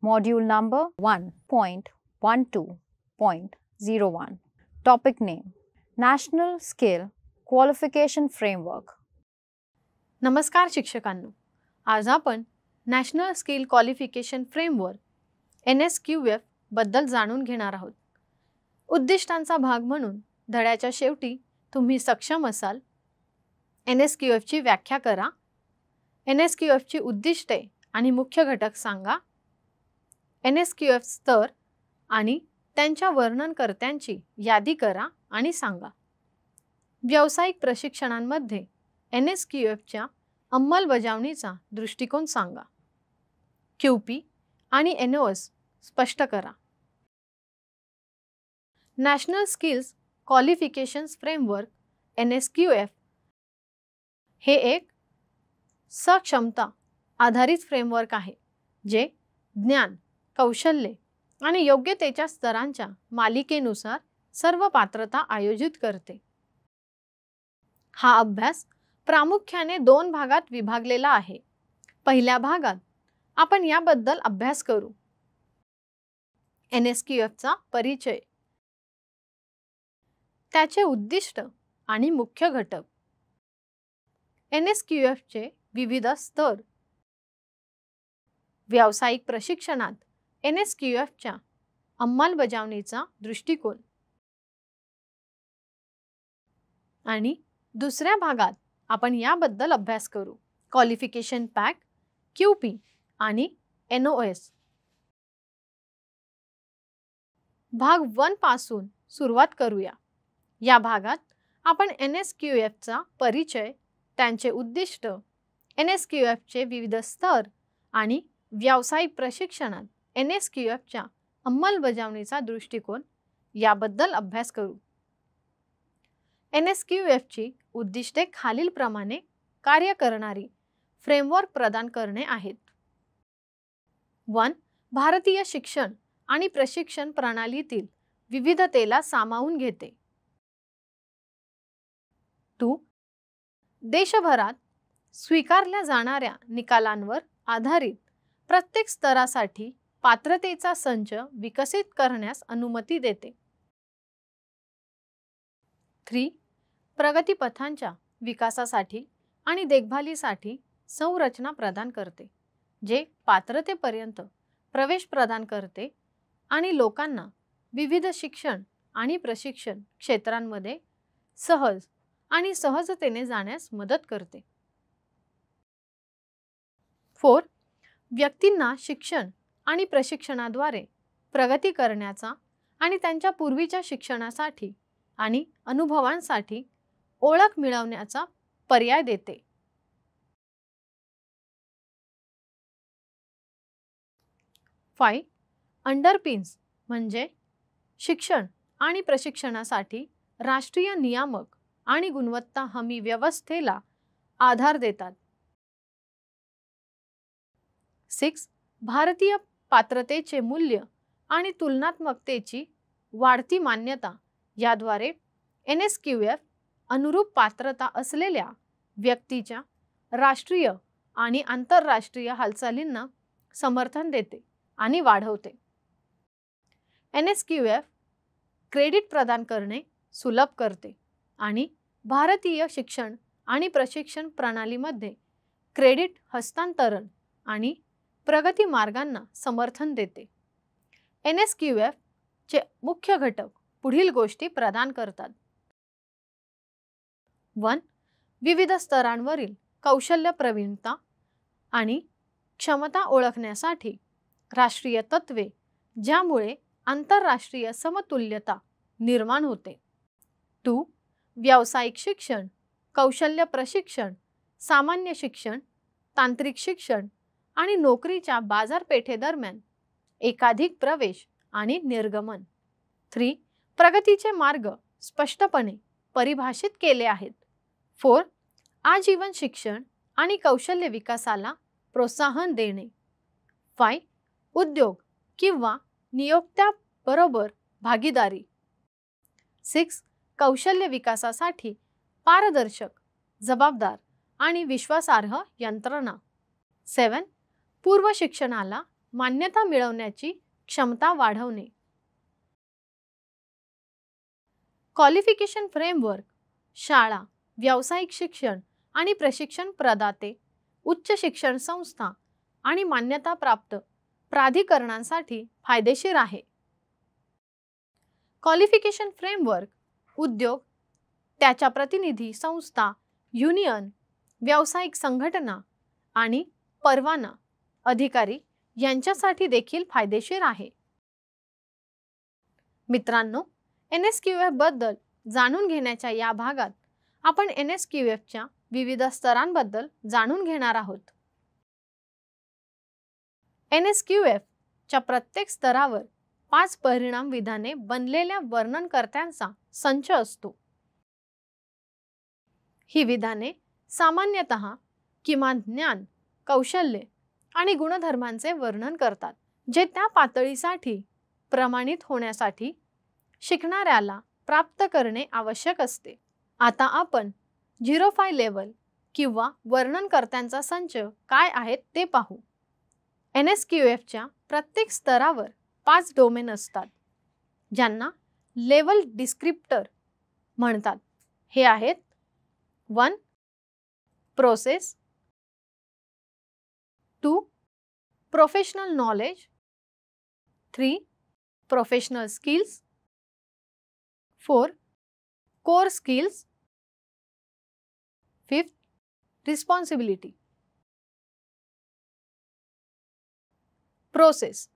Module number 1.12.01. Topic name: National Skill Qualification Framework. नमस्कार शिक्षकांनो, आज आपण national skill qualification framework NSQF बद्दल जाणून घेणार आहोत. उद्दिष्टांचा भाग म्हणून धड्याच्या शेवटी तुम्ही सक्षम असाल. NSQF ची व्याख्या करा. NSQF ची उद्दिष्टे आणि मुख्य घटक सांगा. NSQF स्तर आणि त्यांच्या वर्णनकर्त्यांची यादी करा आणि सांगा. व्यावसायिक प्रशिक्षणांमध्ये NSQF च्या अंमलबजावणीचा दृष्टिकोन सांगा. QP आणि NOS स्पष्ट करा. National skills qualifications framework NSQF हे एक सक्षमता आधारित फ्रेमवर्क आहे जे ज्ञान, कौशल्ये आणि योग्यतेच्या स्तरांच्या मालिकेनुसार सर्व पात्रता आयोजित करते. हा अभ्यास प्रामुख्याने 2 भागात विभागलेला आहे. पहिल्या भागात आपण याबद्दल अभ्यास करू. NSQF चा परिचय, त्याचे उद्दिष्ट आणि मुख्य घटक, NSQF चे विविध स्तर, व्यावसायिक प्रशिक्षणात NSQF च्या अंमलबजावणीचा दृष्टिकोन आणि दुसऱ्या भागात आपण याबद्दल अभ्यास करू. क्वालिफिकेशन पॅक, QP आणि NOS. भाग 1 पासून सुरुवात करूया. या भागात आपण NSQF चा परिचय, त्यांचे उद्दिष्ट, NSQF चे विविध स्तर आणि व्यावसायिक प्रशिक्षणात NSQF च्या अंमलबजावणीचा दृष्टिकोन याबद्दल अभ्यास करू. NSQF ची उद्दिष्टे खालीलप्रमाणे कार्य करणारी फ्रेमवर्क प्रदान करणे आहेत. 1. भारतीय शिक्षण आणि प्रशिक्षण प्रणालीतील विविधतेला सामावून घेते. 2. देशभरात स्वीकारल्या जाणाऱ्या निकालांवर आधारित प्रत्येक स्तरासाठी पात्रतेचा संच विकसित करण्यास अनुमती देते. 3. प्रगतीपथांच्या विकासासाठी आणि देखभालीसाठी संरचना प्रदान करते, जे पात्रतेपर्यंत प्रवेश प्रदान करते आणि लोकांना विविध शिक्षण आणि प्रशिक्षण क्षेत्रांमध्ये सहज आणि सहजतेने जाण्यास मदत करते. 4. व्यक्तींना शिक्षण आणि प्रशिक्षणाद्वारे प्रगती करण्याचा आणि त्यांच्या पूर्वीच्या शिक्षणासाठी आणि अनुभवांसाठी ओळख मिळवण्याचा पर्याय देते. 5. अंडरपिन्स म्हणजे शिक्षण आणि प्रशिक्षणासाठी राष्ट्रीय नियामक आणि गुणवत्ता हमी व्यवस्थेला आधार देतात. 6. भारतीय पात्रतेचे मूल्य आणि तुलनात्मकतेची वाढती मान्यता याद्वारे NSQF अनुरूप पात्रता असलेल्या व्यक्तीच्या राष्ट्रीय आणि आंतरराष्ट्रीय हालचालींना समर्थन देते आणि वाढवते. NSQF क्रेडिट प्रदान करणे सुलभ करते आणि भारतीय शिक्षण आणि प्रशिक्षण प्रणालीमध्ये क्रेडिट हस्तांतरण आणि प्रगती मार्गांना समर्थन देते. NSQF चे मुख्य घटक पुढील गोष्टी प्रदान करतात. 1. विविध स्तरांवरील कौशल्य प्रवीणता आणि क्षमता ओळखण्यासाठी राष्ट्रीय तत्त्वे, ज्यामुळे आंतरराष्ट्रीय समतुल्यता निर्माण होते. 2. व्यावसायिक शिक्षण, कौशल्य प्रशिक्षण, सामान्य शिक्षण, तांत्रिक शिक्षण आणि नोकरीच्या बाजारपेठेदरम्यान एकाधिक प्रवेश आणि निर्गमन. 3. प्रगतीचे मार्ग स्पष्टपणे परिभाषित केले आहेत. 4. आजीवन शिक्षण आणि कौशल्य विकासाला प्रोत्साहन देणे. 5. उद्योग किंवा नियोक्त्याबरोबर भागीदारी. 6. कौशल्य विकासासाठी पारदर्शक, जबाबदार आणि विश्वासार्ह यंत्रणा. 7. पूर्व शिक्षणाला मान्यता मिळवण्याची क्षमता वाढवणे. क्वालिफिकेशन फ्रेमवर्क शाळा, व्यावसायिक शिक्षण आणि प्रशिक्षण प्रदाते, उच्च शिक्षण संस्था आणि मान्यताप्राप्त प्राधिकरणांसाठी फायदेशीर आहे. क्वालिफिकेशन फ्रेमवर्क उद्योग, त्याच्या प्रतिनिधी संस्था, युनियन, व्यावसायिक संघटना आणि परवाना अधिकारी यांच्यासाठी देखील फायदेशीर आहे. मित्रांनो, NSQF बद्दल जाणून घेण्याच्या या भागात आपण NSQF च्या विविध स्तरांबद्दल जाणून घेणार आहोत. NSQF च्या प्रत्येक स्तरावर 5 परिणाम विधाने बनलेल्या वर्णनकर्त्यांचा संच असतो. ही विधाने सामान्यतः किमान ज्ञान, कौशल्य आणि गुणधर्मांचे वर्णन करतात, जे त्या पातळीसाठी प्रमाणित होण्यासाठी शिकणाऱ्याला प्राप्त करणे आवश्यक असते. आता आपण 05 लेवल किंवा वर्णनकर्त्यांचा संच काय आहेत ते पाहू. NSQF च्या प्रत्येक स्तरावर 5 डोमेन असतात, ज्यांना लेवल डिस्क्रिप्टर म्हणतात. हे आहेत 1. Process, 2. Professional knowledge, 3. Professional skills, 4. Core skills, 5. Responsibility. Process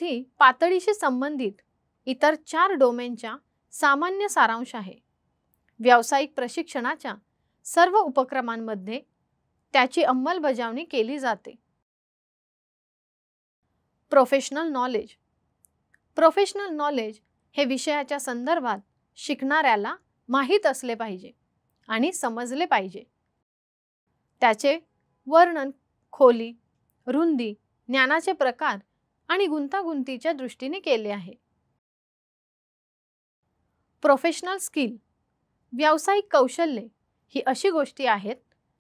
ही पातळीशी संबंधित इतर 4 डोमेनच्या सामान्य सारांश आहे. व्यावसायिक प्रशिक्षणाच्या सर्व उपक्रमांमध्ये त्याची अंमलबजावणी केली जाते. प्रोफेशनल नॉलेज हे विषयाच्या संदर्भात शिकणाऱ्याला माहीत असले पाहिजे आणि समजले पाहिजे. त्याचे वर्णन खोली, रुंदी, ज्ञानाचे प्रकार आणि गुंतागुंतीच्या दृष्टीने केले आहे. प्रोफेशनल स्किल व्यावसायिक कौशल्ये ही अशी गोष्टी आहेत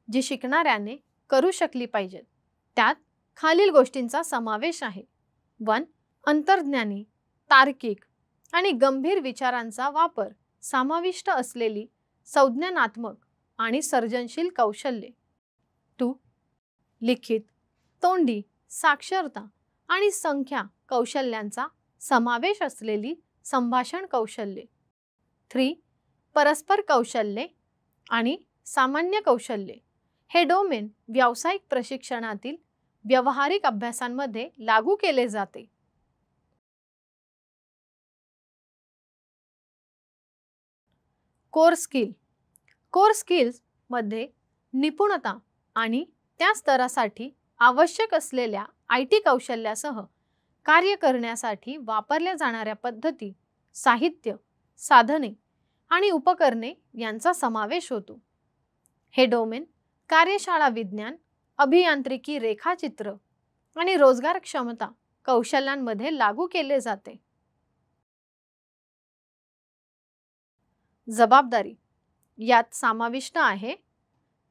जी शिकणाऱ्याने करू शकली पाहिजेत. त्यात खालील गोष्टींचा समावेश आहे. 1. अंतर्ज्ञानी, तार्किक आणि गंभीर विचारांचा वापर समाविष्ट असलेली संज्ञानात्मक आणि सर्जनशील कौशल्ये. 2. लिखित, तोंडी, साक्षरता आणि संख्या कौशल्यांचा समावेश असलेली संभाषण कौशल्ये. 3. परस्पर कौशल्ये आणि सामान्य कौशल्ये. हे डोमेन व्यावसायिक प्रशिक्षणातील व्यावहारिक अभ्यासांमध्ये लागू केले जाते. कोर स्किल्स मध्ये निपुणता आणि त्या स्तरासाठी आवश्यक असलेल्या IT कौशल्यासह कार्य करण्यासाठी वापरल्या जाणाऱ्या पद्धती, साहित्य, साधने आणि उपकरणे यांचा समावेश होतो. हे डोमेन कार्यशाळा विज्ञान, अभियांत्रिकी रेखाचित्र आणि रोजगार क्षमता कौशल्यांमध्ये लागू केले जाते. जबाबदारी यात समाविष्ट आहे.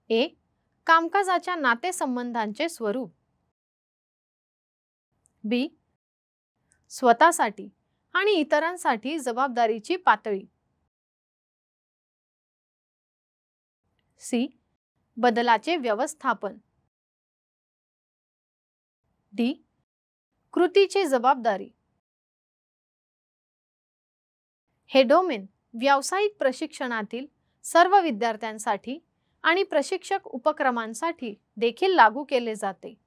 A. कामकाजाच्या नातेसंबंधांचे स्वरूप. B. स्वतःसाठी आणि इतरांसाठी जबाबदारीची पातळी. C. बदलाचे व्यवस्थापन. D. कृतीची जबाबदारी. हे डोमेन व्यावसायिक प्रशिक्षणातील सर्व विद्यार्थ्यांसाठी आणि प्रशिक्षक उपक्रमांसाठी देखील लागू केले जाते.